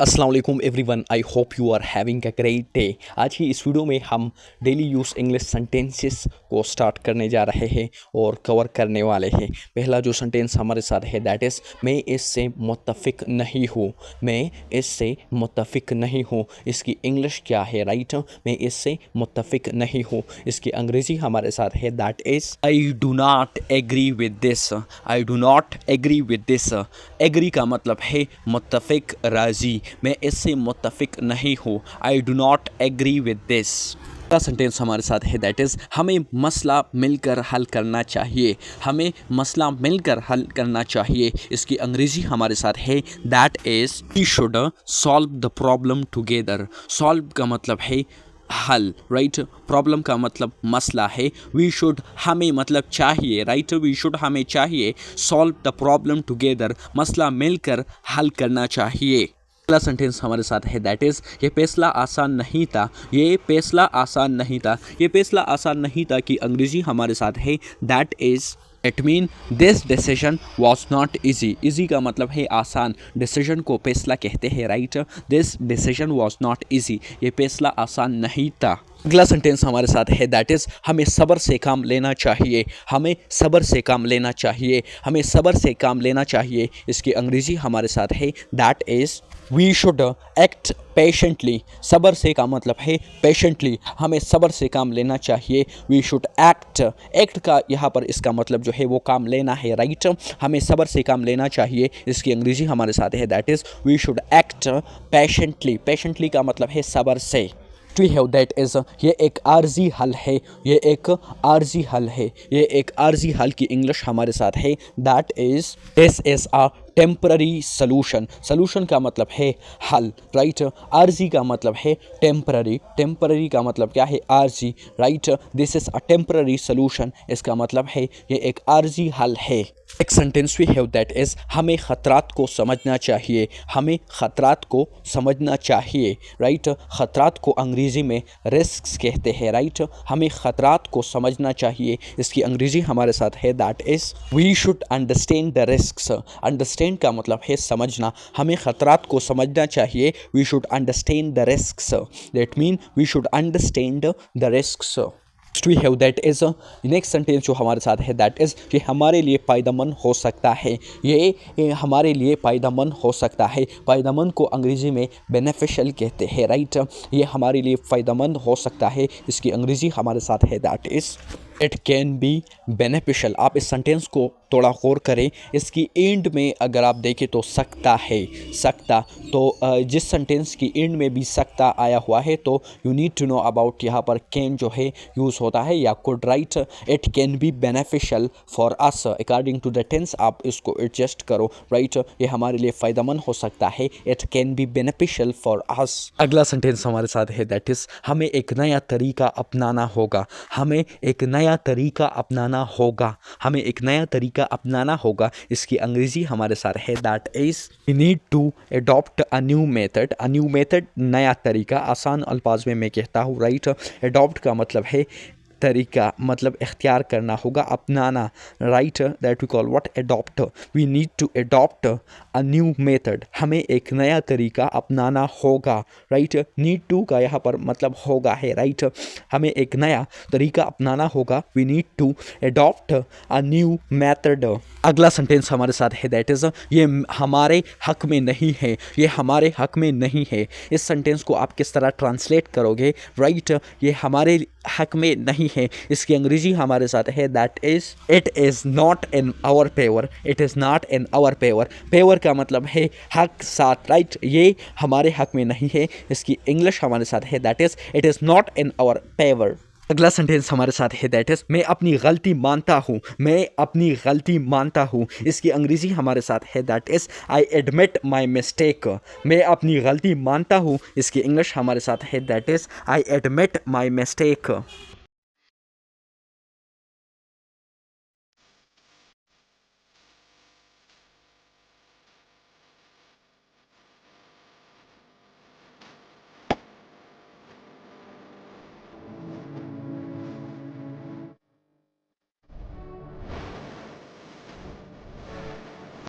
अस्सलाम वालेकुम everyone, I hope you are having a great day. आज की इस वीडियो में हम डेली यूज़ इंग्लिश सेंटेंसेस को स्टार्ट करने जा रहे हैं और कवर करने वाले हैं। पहला जो सेंटेंस हमारे साथ है दैट इज़ मैं इससे मुत्तफिक नहीं हूँ। मैं इससे मुत्तफिक नहीं हूँ। इसकी इंग्लिश क्या है? राइट, मैं इससे मुत्तफिक नहीं हूँ। इसकी अंग्रेज़ी हमारे साथ है that is I do not agree with this. I do not agree with this. Agree का मतलब है मुत्तफिक, राज़ी। मैं इससे मुत्तफिक नहीं हूँ। I do not agree with this. का सेंटेंस हमारे साथ है दैट इज़ हमें मसला मिलकर हल करना चाहिए। हमें मसला मिलकर हल करना चाहिए। इसकी अंग्रेज़ी हमारे साथ है that is we should solve the problem together. Solve का मतलब है हल, राइट। प्रॉब्लम का मतलब मसला है। वी शुड हमें मतलब चाहिए, राइट। वी शुड हमें चाहिए। सॉल्व द प्रॉब्लम टुगेदर मसला मिलकर हल करना चाहिए। अगला सेंटेंस हमारे साथ है दैट इज़ ये फैसला आसान नहीं था। ये फैसला आसान नहीं था। ये फैसला आसान नहीं था की अंग्रेज़ी हमारे साथ है that is it mean this decision was not easy. Easy का मतलब है आसान। डिसीजन को फैसला कहते हैं, right. This decision was not easy. ये फैसला आसान नहीं था। अगला सेंटेंस हमारे साथ है दैट इज़ हमें सब्र से काम लेना चाहिए। हमें सब्र से काम लेना चाहिए। हमें सब्र से काम लेना चाहिए। इसकी अंग्रेज़ी हमारे साथ है that is we should act patiently. सब्र से का मतलब है पेशेंटली। हमें सब्र से काम लेना चाहिए। We should act. एक्ट का यहाँ पर इसका मतलब जो है वो काम लेना है, राइट। हमें सब्र से काम लेना चाहिए। इसकी अंग्रेज़ी हमारे साथ है that is we should act patiently. Patiently का मतलब है सब्र से। वी हैव दैट इज़ ये एक आर्जी हल है। ये एक आर्जी हल है। ये एक आर्जी हल की इंग्लिश हमारे साथ है that is this is a temporary solution. Solution का मतलब है हल, राइट। आर्जी का मतलब है टेम्पररी। टेम्पररी का मतलब क्या है? आर्जी, right. This is a temporary solution. इसका मतलब है ये एक आर्जी हल है। एक sentence we have that is हमें ख़तरात को समझना चाहिए। हमें ख़तरात को समझना चाहिए, राइट। ख़तरात को अंग्रेज़ी में रिस्क्स कहते हैं, राइट। हमें ख़तरात को समझना चाहिए। इसकी अंग्रेज़ी हमारे साथ है that is we should understand the risks. Understand का मतलब है समझना। हमें ख़तरात को समझना चाहिए। We should understand the risks. That mean we should understand the risks. We have that is next sentence जो हमारे साथ है दैट इज़ ये हमारे लिए फ़ायदेमंद हो सकता है। ये हमारे लिए फ़ायदेमंद हो सकता है। फ़ायदेमंद को अंग्रेज़ी में बेनिफिशियल कहते हैं, राइट। ये हमारे लिए फ़ायदेमंद हो सकता है। इसकी अंग्रेज़ी हमारे साथ है that is it can be beneficial. आप इस सेंटेंस को थोड़ा गौर करें। इसकी एंड में अगर आप देखें तो सकता है, सकता। तो जिस सेंटेंस की एंड में भी सकता आया हुआ है तो you need to know about यहाँ पर कैन जो है यूज़ होता है या could, right. It can be beneficial for us according to the tense आप इसको एडजस्ट करो, राइट। ये हमारे लिए फ़ायदेमंद हो सकता है। It can be beneficial for अस। अगला सेंटेंस हमारे साथ है दैट इज़ हमें एक नया तरीका अपनाना होगा। हमें एक नया तरीका अपनाना होगा। हमें एक नया तरीका अपनाना होगा। इसकी अंग्रेज़ी हमारे साथ है that is we need to adopt a new method. A new method नया तरीका। आसान अल्फाज में मैं कहता हूँ, राइट। अडॉप्ट का मतलब है तरीका, मतलब इख्तियार करना होगा, अपनाना, right. That we call what? Adopt. We need to adopt a new method. हमें एक नया तरीका अपनाना होगा, राइट। नीड टू का यहाँ पर मतलब होगा है, राइट। हमें एक नया तरीका अपनाना होगा। We need to adopt a new method. अगला सेंटेंस हमारे साथ है दैट इज़ ये हमारे हक में नहीं है। ये हमारे हक में नहीं है। इस सेंटेंस को आप किस तरह ट्रांसलेट करोगे, राइट। ये हमारे हक में नहीं है। इसकी अंग्रेज़ी हमारे साथ है that is it is not in our favour. It is not in our favour. Favour का मतलब है हक साथ, राइट। ये हमारे हक में नहीं है। इसकी इंग्लिश हमारे साथ है that is it is not in our favour. अगला सेंटेंस हमारे साथ है दैट इज़ मैं अपनी गलती मानता हूँ। मैं अपनी गलती मानता हूँ। इसकी अंग्रेज़ी हमारे साथ है that is I admit my mistake. मैं अपनी गलती मानता हूँ। इसकी इंग्लिश हमारे साथ है that is I admit my mistake.